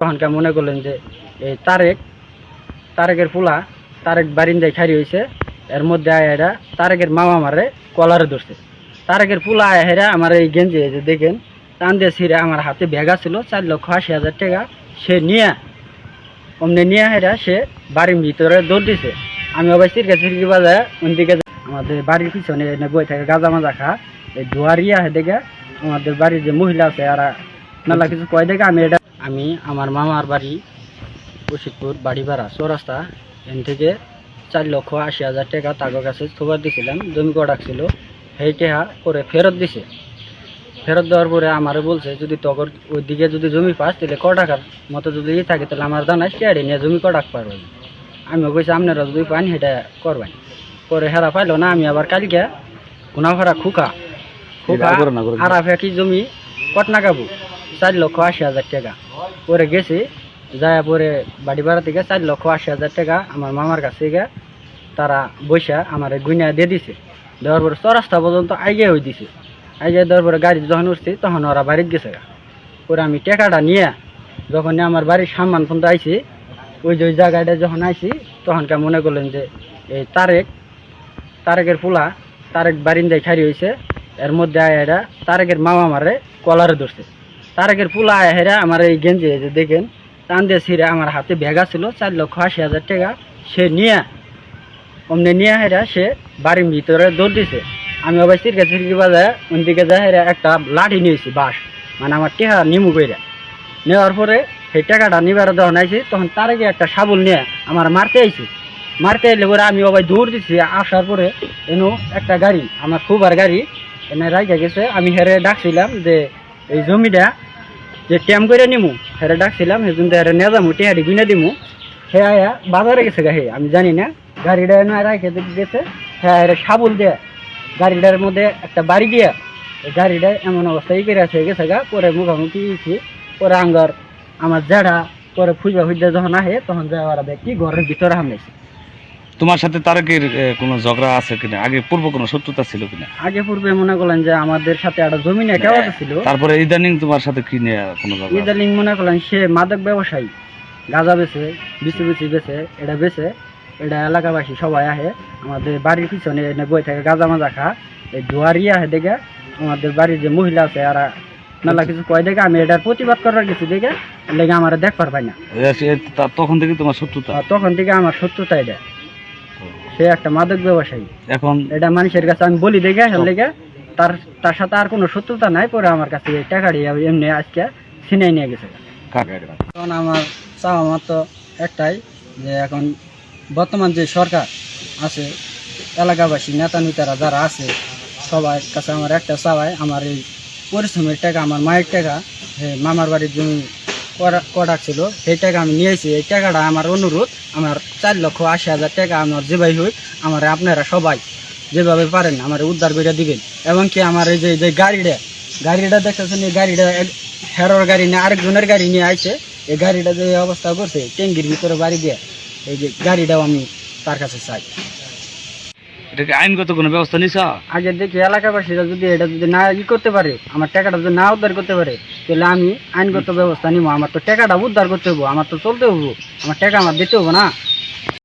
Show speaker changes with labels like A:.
A: তখনকার মনে করলেন যে এই তারেকের পোলা তারেক বারিন্দায় খারি হয়েছে। এর মধ্যে আয়া এরা তারেকের মামা মারে কলারে ধরছে। তারেকের পোলা আয়া হেরা আমার এই গেঞ্জি যে দেখেন টান দিয়ে ছিঁড়ে আমার হাতে ব্যাগা ছিল 4,80,000 টাকা সে নিয়ে অমনি নিয়ে হেরা সে বাড়ির ভিতরে দৌড় দিছে। আমি আবার চিরকি বাজায় ওইদিকে আমাদের বাড়ির পিছনে বই থাকে গাঁজা মাজা খা এই ধোয়ারিয়া দেখে আমাদের বাড়ির যে মহিলা আছে আর মেলা কিছু কয় দেখে আমি আমার মামার বাড়ি রশিদপুর বাড়ি ভাড়া চৌরাস্তা এন থেকে 4,80,000 টাকা তাগর কাছে থোবার দিয়েছিলাম। জমি কটাক ছিল সেই টাকা পরে ফেরত দিছে। ফেরত দেওয়ার পরে আমারে বলছে যদি তখন ওই দিকে যদি জমি পাস তাহলে ক টাকার মতো যদি থাকে তাহলে আমার জানাই শেয়ারে নিয়ে জমি কটাক পারবেন। আমি কইছি আপনারা যদি পান সেটা করবেন। পরে হেরা পাইল না। আমি আবার কালকে গুনাফাড়া খুকা আরাফে কি জমি কটনা কাবু 4,80,000 টাকা পরে গেছি। যায় পরে বাড়ি ভাড়া থেকে 4,80,000 টাকা আমার মামার কাছে গিয়ে তারা বৈশা আমার গুইনা দিয়ে দিছে। দেওয়ার পরে চৌরাস্তা পর্যন্ত আইগে হয়ে দিছে। আইগে দেওয়ার পরে গাড়ি যখন উঠছি তখন ওরা বাড়িতে গেছে। পরে আমি টাকাটা নিয়ে যখন আমার বাড়ির সামান পর্যন্ত আইছি ওই যে ওই জায়গাটা যখন আইছি তখনকার মনে করলেন যে এই তারেকের পোলা তারেক বারিন্দায় খারি হয়েছে। এর মধ্যে আয়া এরা তারেকের মামা মারে কলারে ধরছে। তারেকের পোলা আয়া হেরা আমার এই গেঞ্জি যে দেখেন টান দিয়ে ছিঁড়ে আমার হাতে ব্যাগা ছিল 4,80,000 টাকা সে নিয়ে অমনি নিয়ে হেরা সে বাড়ির ভিতরে দৌড় দিছে। আমি আবার চিরকি বাজায় ওইদিকে যায় হেরা একটা লাঠি নিয়েছি বাঁশ মানে আমার টেহা নিমু কইরা নেওয়ার পরে সেই টাকাটা নিবার যখন আইছি তখন তারেকে একটা শাবল নিয়ে আমার মারতে আইছি। মারতে আইলে পরে আমি আবার দৌড় দিচ্ছি। আসার পরে এনো একটা গাড়ি আমার ফুবার গাড়ি এনে রাইখা গেছে। আমি হেরে ডাকছিলাম যে এই জমিটা যে ট্যাম করে নিমু হেরে ডাকছিলাম সেজন্য হেরে নিয়ে যাবো টেহারি গুনে দিমু। হ্যাঁ আয়া বাজারে গেছে গা হে আমি জানি না গাড়িটা এনে রাইখে গেছে। হ্যাঁ হেরে শাবল দিয়ে গাড়িটার মধ্যে একটা বাড়ি দিয়ে গাড়িটা এমন অবস্থায় করে আছে গেছে গা। পরে মুখামুখি পরে আঙ্গার আমার জেঠা পরে ফুজা ফুজা যখন আহে তখন যায় ওরা দেখি ঘরের ভিতরে হামলাইছে।
B: তোমার সাথে তারেকের কোনো ঝগড়া আছে কিনা? আগে পূর্ব কোনো শত্রুতা ছিল কিনা?
A: আগে পূর্বে মনে করলেন যে আমাদের সাথে একটা জমি নিয়ে কেওয়া ছিল।
B: তারপরে ইদানিং তোমার সাথে কি নিয়ে কোনো ঝগড়া?
A: ইদানিং মনে করলেন সে মাদক ব্যবসায়ী গাঁজা বেছে বিচি বেছে এটা এলাকাবাসী সবাই আহে আমাদের বাড়ির পিছনে বই থাকে গাঁজা মাজা খা এই ধোয়ারিয়া আহে দেখে আমাদের বাড়ির যে মহিলা আছে আর মেলা কিছু কয় দেখে আমি এটার প্রতিবাদ করার কিছু দেখে লেগে আমার দেখবার পাই না।
B: তখন থেকে তোমার শত্রুতা?
A: তখন থেকে আমার শত্রুতা এটা। সে একটা মাদক ব্যবসায়ী।
B: এখন
A: এটা মানুষের কাছে আমি বলি দেখে লেগে তার সাথে আর কোনো শত্রুতা নাই। পরে আমার কাছে টাকাটি এমনি আজকে ছিনাই নিয়ে গেছে। এখন আমার চাওয়া মাত্র একটাই যে এখন বর্তমান যে সরকার আছে এলাকাবাসী নেতা নেতারা যারা আছে সবার কাছে আমার একটা চাওয়াই আমার এই পরিশ্রমের টাকা আমার মায়ের টাকা মামার বাড়ির জমি কটাক ছিল সেই টাকা আমি নিয়েছি। এই টাকাটা আমার অনুরোধ আমার 4,80,000 টাকা আমার যেভাবে হোক আমার আপনারা সবাই যেভাবে পারেন আমার উদ্ধার করে দিবেন। এবং কি আমার এই যে গাড়িটা দেখতেছেন এই গাড়িটা হেরোর গাড়ি নিয়ে আরেকজনের গাড়ি নিয়ে আইছে। এই গাড়িটা যে অবস্থা করছে ট্যাঙ্কির ভিতরে বাড়ি দিয়ে এই যে গাড়িটাও আমি তার কাছে চাই।
B: এটাকে আইনগত কোনো ব্যবস্থা নিছা?
A: আগে দেখি এলাকাবাসীরা যদি এটা যদি না করতে পারে আমার টাকাটা যদি না উদ্ধার করতে পারে তাহলে আমি আইনগত ব্যবস্থা নিব। আমার তো টাকাটা উদ্ধার করতে হবো, আমার তো চলতে হবো, আমার টাকা আমার দিতে হবো না।